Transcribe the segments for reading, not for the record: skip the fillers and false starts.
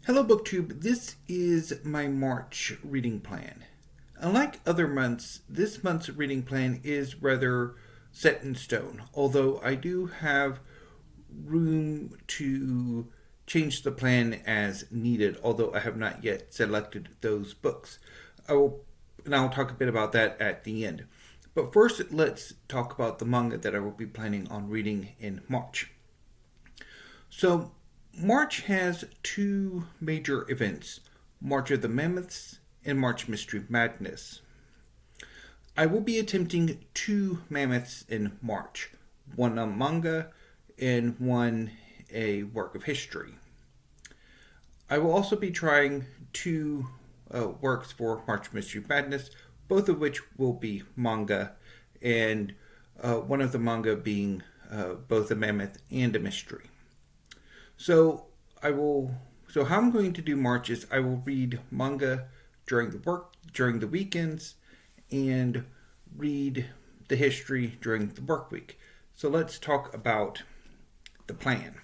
Hello BookTube, this is my March reading plan. Unlike other months, this month's reading plan is rather set in stone, although I do have room to change the plan as needed, although I have not yet selected those books. I'll talk a bit about that at the end. But first, let's talk about the manga that I will be planning on reading in March. So, March has two major events, March of the Mammoths and March Mystery Madness. I will be attempting two mammoths in March, one a manga and one a work of history. I will also be trying two works for March Mystery Madness, both of which will be manga, and one of the manga being both a mammoth and a mystery. So how I'm going to do March is I will read manga during the weekends and read the history during the work week. So let's talk about the plan.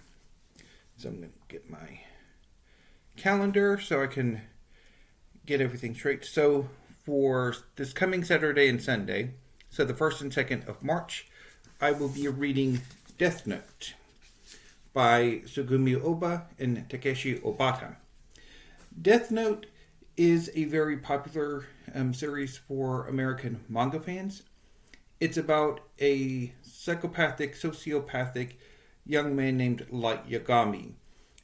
So I'm going to get my calendar so I can get everything straight. So for this coming Saturday and Sunday, so the 1st and 2nd of March, I will be reading Death Note by Tsugumi Ohba and Takeshi Obata. Death Note is a very popular series for American manga fans. It's about a sociopathic young man named Light Yagami,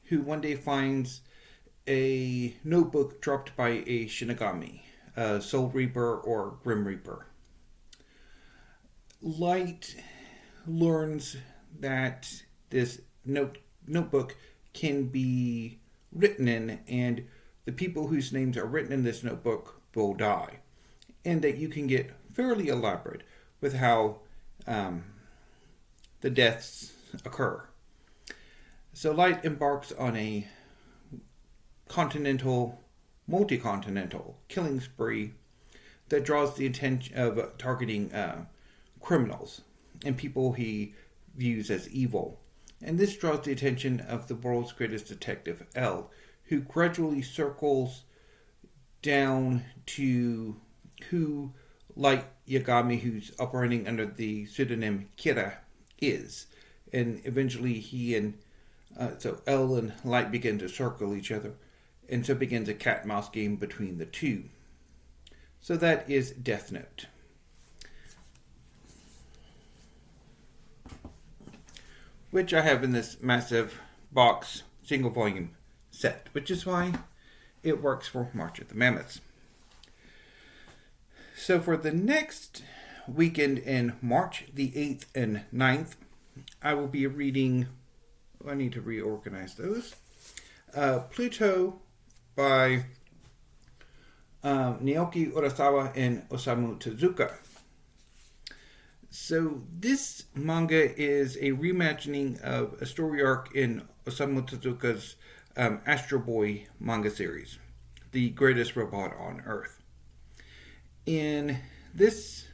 who one day finds a notebook dropped by a Shinigami, a Soul Reaper or Grim Reaper. Light learns that this notebook can be written in, and the people whose names are written in this notebook will die, and that you can get fairly elaborate with how the deaths occur. So Light embarks on a multi-continental killing spree that draws the attention of targeting criminals and people he views as evil. And this draws the attention of the world's greatest detective, L, who gradually circles down to who Light Yagami, who's operating under the pseudonym Kira, is. And eventually so L and Light begin to circle each other, and so begins a cat-mouse game between the two. So that is Death Note. Which I have in this massive box, single volume set, which is why it works for March of the Mammoths. So for the next weekend in March, the 8th and 9th, I will be reading, I need to reorganize those, Pluto by Naoki, Urasawa, and Osamu Tezuka. So this manga is a reimagining of a story arc in Osamu Tezuka's Astro Boy manga series, The Greatest Robot on Earth. In this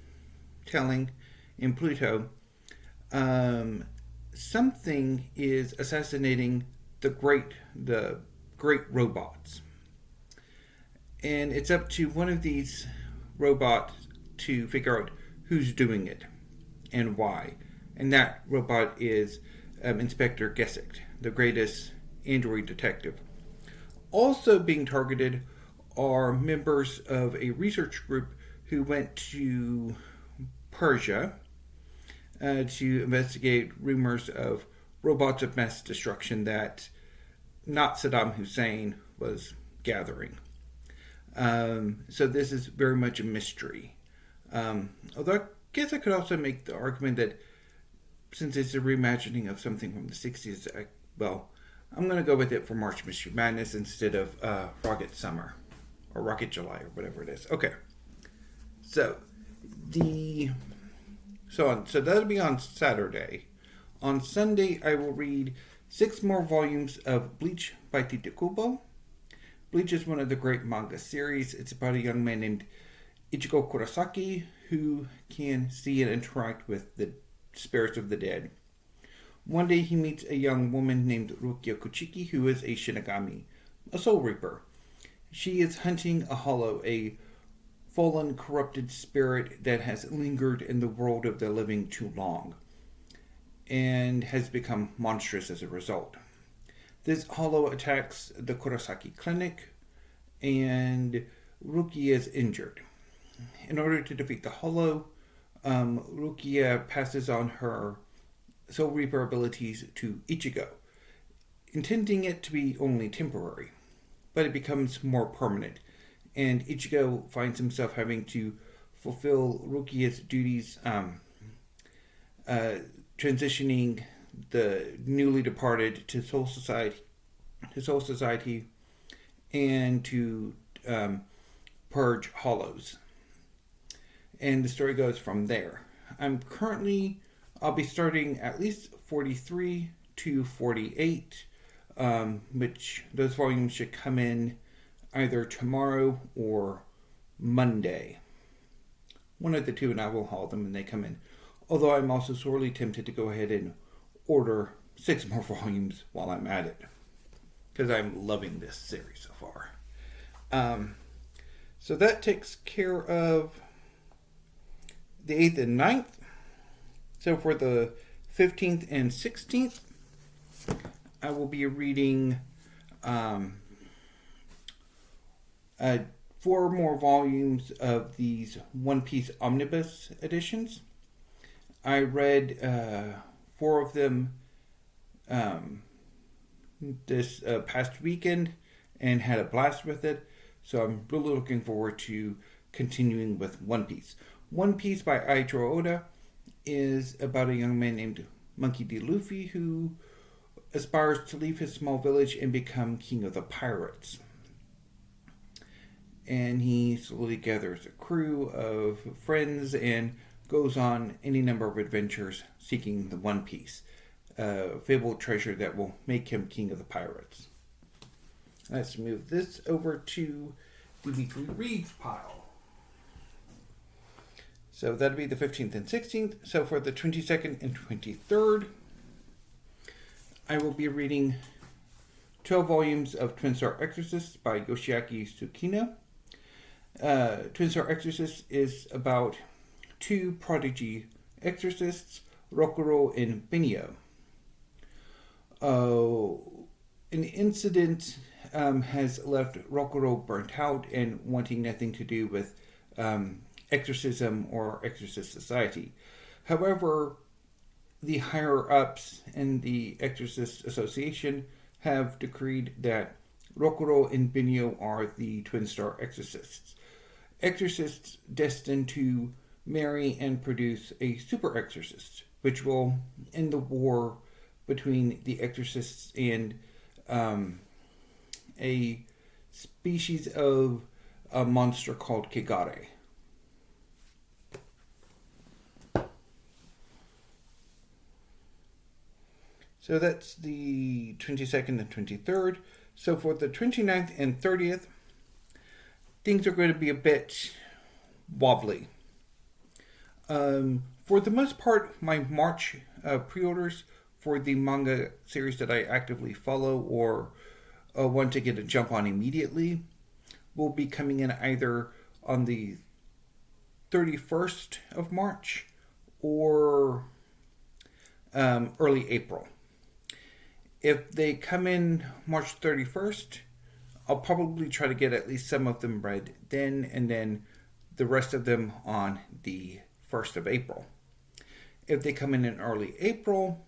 telling, in Pluto, something is assassinating the great robots. And it's up to one of these robots to figure out who's doing it and why. And that robot is Inspector Gesicht, the greatest android detective. Also being targeted are members of a research group who went to Persia to investigate rumors of robots of mass destruction that not Saddam Hussein was gathering. So this is very much a mystery. Although I guess I could also make the argument that since it's a reimagining of something from the 60s, I'm going to go with it for March Mystery Madness instead of Rocket Summer or Rocket July or whatever it is. Okay. So that'll be on Saturday. On Sunday, I will read 6 more volumes of Bleach by Tite Kubo. Bleach is one of the great manga series. It's about a young man named Ichigo Kurosaki who can see and interact with the spirits of the dead. One day he meets a young woman named Rukia Kuchiki, who is a Shinigami. a Soul Reaper. She is hunting a hollow, a fallen, corrupted spirit that has lingered in the world of the living too long and has become monstrous as a result. This hollow attacks the Kurosaki clinic, and Rukia is injured. In order to defeat the hollow, Rukia passes on her Soul Reaper abilities to Ichigo, intending it to be only temporary, but it becomes more permanent, and Ichigo finds himself having to fulfill Rukia's duties, transitioning the newly departed to Soul Society, and to purge hollows. And the story goes from there. I'll be starting at least 43 to 48, which those volumes should come in either tomorrow or Monday. One of the two, and I will haul them when they come in. Although I'm also sorely tempted to go ahead and order 6 more volumes while I'm at it, because I'm loving this series so far. So that takes care of the 8th and 9th. So for the 15th and 16th, I will be reading 4 more volumes of these One Piece Omnibus editions. I read 4 of them this past weekend and had a blast with it. So I'm really looking forward to continuing with One Piece. One Piece by Eiichiro Oda is about a young man named Monkey D. Luffy who aspires to leave his small village and become king of the pirates. And he slowly gathers a crew of friends and goes on any number of adventures seeking the One Piece, a fabled treasure that will make him king of the pirates. Let's move this over to the weekly reads pile. So that'll be the 15th and 16th. So for the 22nd and 23rd, I will be reading 12 volumes of Twin Star Exorcists by Yoshiaki Sukeno. Twin Star Exorcists is about 2 prodigy exorcists, Rokuro and Benio. An incident has left Rokuro burnt out and wanting nothing to do with exorcism or exorcist society. However, the higher-ups in the Exorcist Association have decreed that Rokuro and Benio are the Twin Star Exorcists. Exorcists destined to marry and produce a super exorcist, which will end the war between the exorcists and a species of a monster called Kigare. So that's the 22nd and 23rd. So for the 29th and 30th, things are going to be a bit wobbly. For the most part, my March pre-orders for the manga series that I actively follow or want to get a jump on immediately will be coming in either on the 31st of March or early April. If they come in March 31st, I'll probably try to get at least some of them read then, and then the rest of them on the 1st of April. If they come in early April,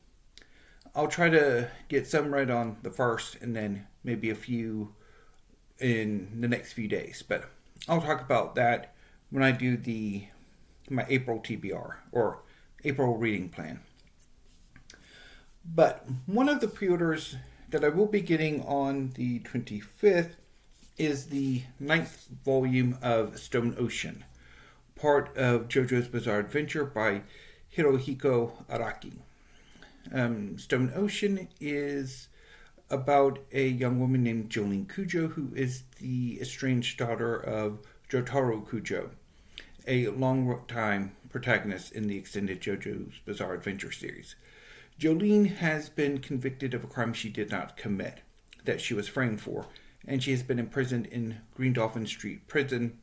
I'll try to get some read on the 1st, and then maybe a few in the next few days. But I'll talk about that when I do my April TBR, or April reading plan. But one of the pre-orders that I will be getting on the 25th is the 9th volume of Stone Ocean, part of JoJo's Bizarre Adventure by Hirohiko Araki. Stone Ocean is about a young woman named Jolene Kujo, who is the estranged daughter of Jotaro Kujo, a long-time protagonist in the extended JoJo's Bizarre Adventure series. Jolene has been convicted of a crime she did not commit, that she was framed for, and she has been imprisoned in Green Dolphin Street Prison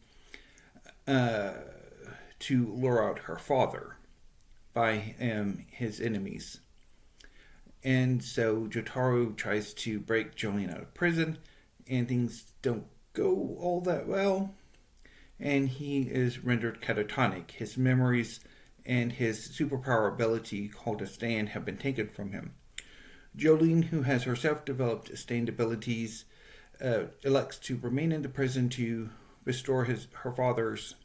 to lure out her father by his enemies. And so Jotaro tries to break Jolene out of prison, and things don't go all that well. And he is rendered catatonic. His memories and his superpower ability called a stand have been taken from him. Jolene, who has herself developed stand abilities, elects to remain in the prison to restore her father's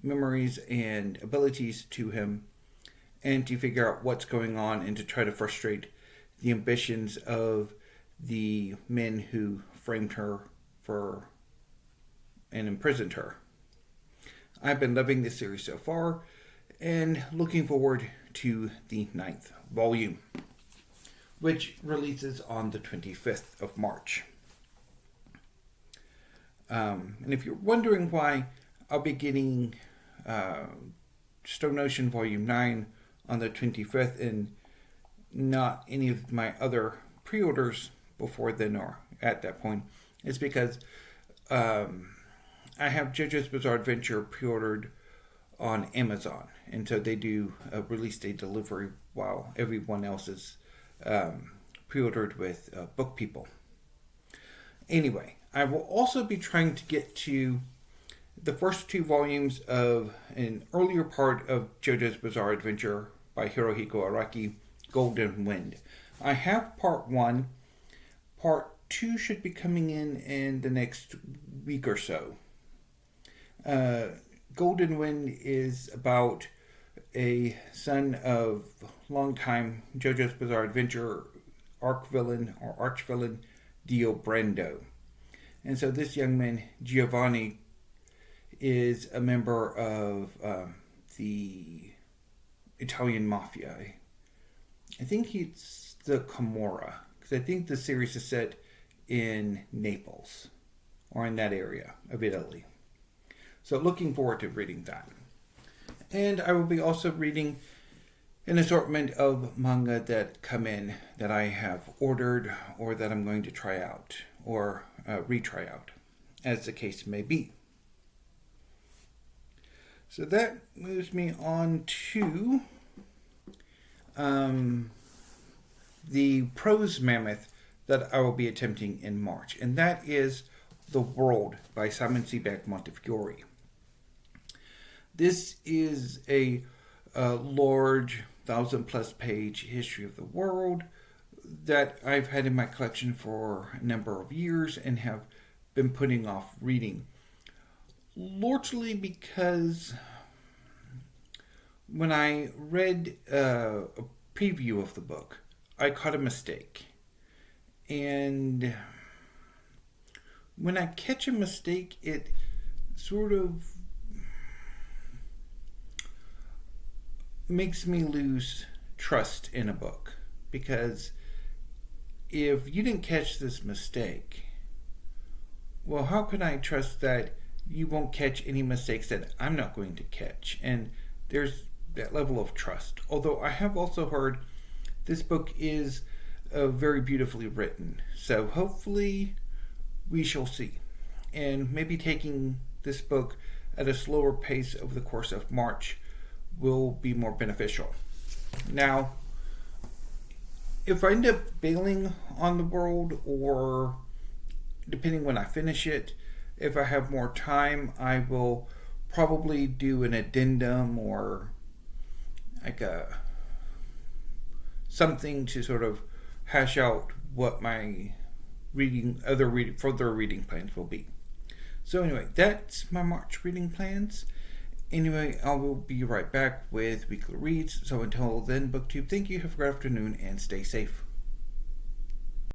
memories and abilities to him, and to figure out what's going on and to try to frustrate the ambitions of the men who framed her and imprisoned her. I've been loving this series so far and looking forward to the 9th volume, which releases on the 25th of March. And if you're wondering why I'll be getting Stone Ocean Volume 9 on the 25th and not any of my other pre-orders before then or at that point, it's because I have JoJo's Bizarre Adventure pre-ordered on Amazon, and so they do a release day delivery while everyone else is pre-ordered with Book People. Anyway, I will also be trying to get to the first 2 volumes of an earlier part of JoJo's Bizarre Adventure by Hirohiko Araki, Golden Wind. I have part 1. Part 2 should be coming in the next week or so. Golden Wind is about a son of longtime JoJo's Bizarre Adventure arch villain Dio Brando. And so this young man, Giovanni, is a member of the Italian mafia. I think he's the Camorra, because I think the series is set in Naples, or in that area of Italy. So looking forward to reading that. And I will be also reading an assortment of manga that come in that I have ordered or that I'm going to try out or retry out, as the case may be. So that moves me on to the prose mammoth that I will be attempting in March, and that is The World by Simon Sebag Montefiore. This is a large 1,000+ page history of the world that I've had in my collection for a number of years and have been putting off reading. Largely because when I read a preview of the book, I caught a mistake. And when I catch a mistake, it sort of makes me lose trust in a book. Because if you didn't catch this mistake, well, how can I trust that you won't catch any mistakes that I'm not going to catch? And there's that level of trust. Although I have also heard this book is very beautifully written. So hopefully we shall see. And maybe taking this book at a slower pace over the course of March will be more beneficial. Now, if I end up bailing on The World, or depending when I finish it, if I have more time, I will probably do an addendum or like something to sort of hash out what my further reading plans will be. So anyway, that's my March reading plans. Anyway, I will be right back with weekly reads. So until then, BookTube, thank you, have a great afternoon, and stay safe.